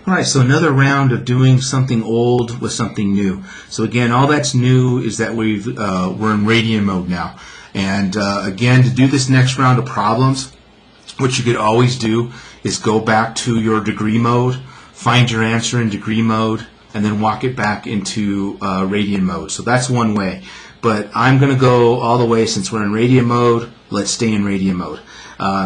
Alright, so another round of doing something old with something new. So again, all that's new is that we're in radian mode now. And again, to do this next round of problems, what you could always do is go back to your degree mode, find your answer in degree mode, and then walk it back into radian mode. So that's one way. But I'm going to go all the way, since we're in radian mode, let's stay in radian mode.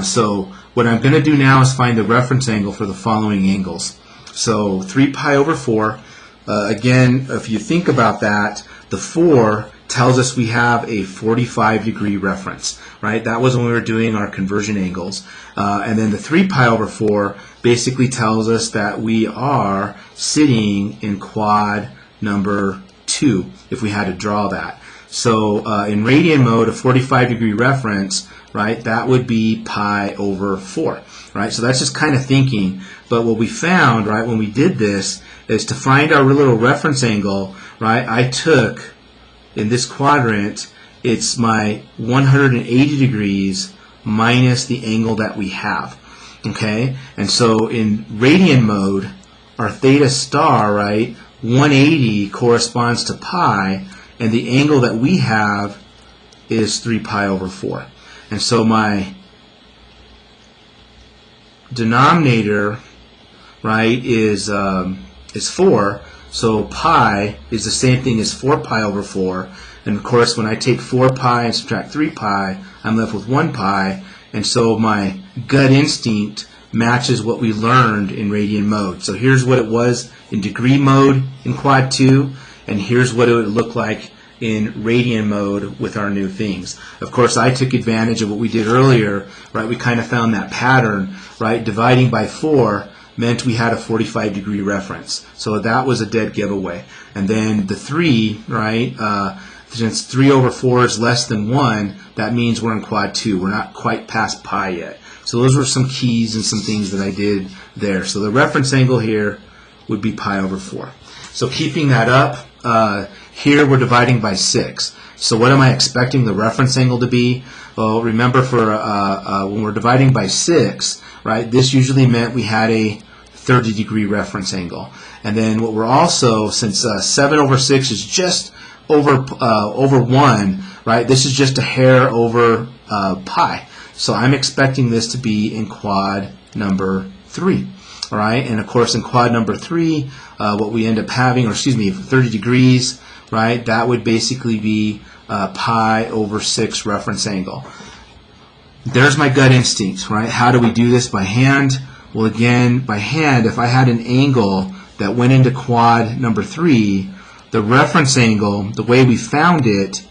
So what I'm going to do now is find the reference angle for the following angles. So 3 pi over 4, again, if you think about that, the 4 tells us we have a 45-degree reference, right? That was when we were doing our conversion angles. And then the 3 pi over 4 basically tells us that we are sitting in quad number 2, if we had to draw that. So in radian mode, a 45-degree reference, right, that would be pi over 4, right? So that's just kind of thinking. But what we found, right, when we did this, is to find our little reference angle, right, I took, in this quadrant, it's my 180 degrees minus the angle that we have, okay? And so in radian mode, our theta star, right, 180 corresponds to pi, and the angle that we have is 3 pi over 4. And so my denominator, right, is 4. So pi is the same thing as 4 pi over 4. And of course, when I take 4 pi and subtract 3 pi, I'm left with 1 pi. And so my gut instinct matches what we learned in radian mode. So here's what it was in degree mode in quad 2. And here's what it would look like in radian mode with our new things. Of course, I took advantage of what we did earlier, right? We kind of found that pattern, right? Dividing by 4 meant we had a 45-degree reference. So that was a dead giveaway. And then the 3, right? Since 3 over 4 is less than 1, that means we're in quad 2. We're not quite past pi yet. So those were some keys and some things that I did there. So the reference angle here would be pi over 4. So keeping that up, here we're dividing by 6. So what am I expecting the reference angle to be? Well, remember for when we're dividing by 6, right, this usually meant we had a 30-degree reference angle. And then what we're also, since 7 over 6 is just over 1, right, this is just a hair over pi. So I'm expecting this to be in quad number 3. All right, and of course in quad number 3, what we end up having, or excuse me, 30 degrees, right, that would basically be pi over 6 reference angle. There's my gut instinct, right? How do we do this? By hand? Well, again, by hand, if I had an angle that went into quad number 3, the reference angle, the way we found it,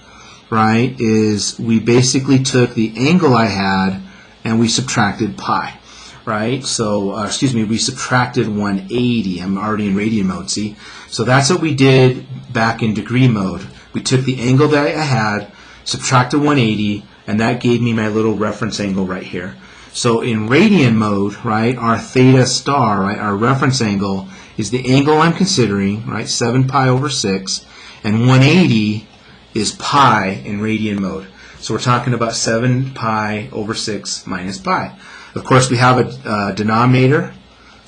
right, is we basically took the angle I had and we subtracted pi. Right, so excuse me, we subtracted 180. I'm already in radian mode, see? So that's what we did back in degree mode. We took the angle that I had, subtracted 180, and that gave me my little reference angle right here. So in radian mode, right, our theta star, right, our reference angle is the angle I'm considering, right, 7 pi over 6, and 180 is pi in radian mode. So we're talking about 7 pi over 6 minus pi. Of course, we have a denominator,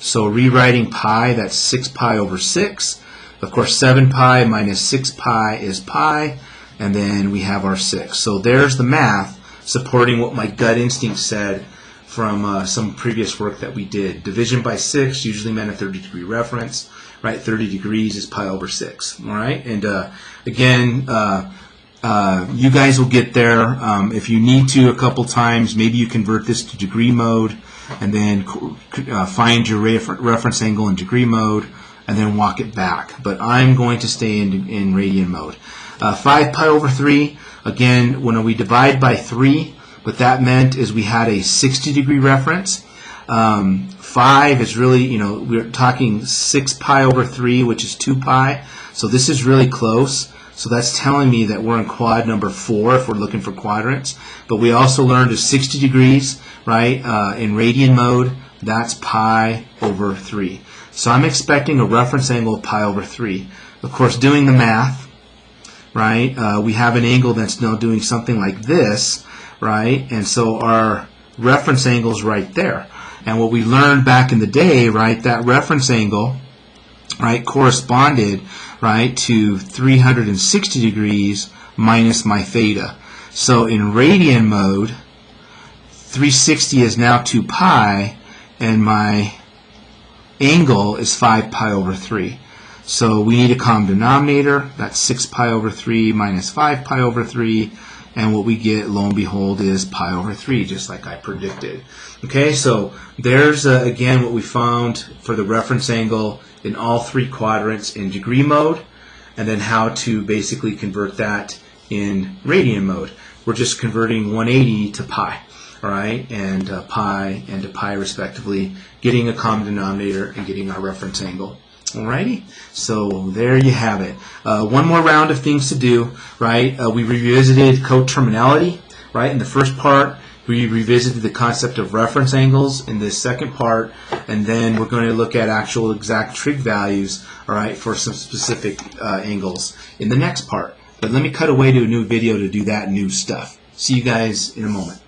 so rewriting pi, that's 6 pi over 6. Of course, 7 pi minus 6 pi is pi, and then we have our 6. So there's the math supporting what my gut instinct said from some previous work that we did. Division by 6 usually meant a 30-degree reference, right? 30 degrees is pi over 6, all right? And again, you guys will get there. If you need to a couple times, maybe you convert this to degree mode and then find your reference angle in degree mode and then walk it back. But I'm going to stay in radian mode. 5 pi over 3, again, when we divide by 3, what that meant is we had a 60-degree reference. 5 is really, you know, we're talking 6 pi over 3, which is 2 pi. So this is really close. So that's telling me that we're in quad number 4 if we're looking for quadrants. But we also learned is 60 degrees, right, in radian mode. That's pi over 3. So I'm expecting a reference angle of pi over 3. Of course, doing the math, right, we have an angle that's now doing something like this, right? And so our reference angle is right there. And what we learned back in the day, right, that reference angle, right, corresponded, right, to 360 degrees minus my theta. So in radian mode, 360 is now 2 pi, and my angle is 5 pi over 3. So we need a common denominator. That's 6 pi over 3 minus 5 pi over 3. And what we get, lo and behold, is pi over 3, just like I predicted. Okay, so there's, again, what we found for the reference angle in all 3 quadrants in degree mode, and then how to basically convert that in radian mode. We're just converting 180 to pi, all right, and pi and to pi respectively, getting a common denominator and getting our reference angle. Alrighty, so there you have it. One more round of things to do, right? We revisited coterminality, right? In the first part, we revisited the concept of reference angles in this second part, and then we're going to look at actual exact trig values, all right, for some specific angles in the next part. But let me cut away to a new video to do that new stuff. See you guys in a moment.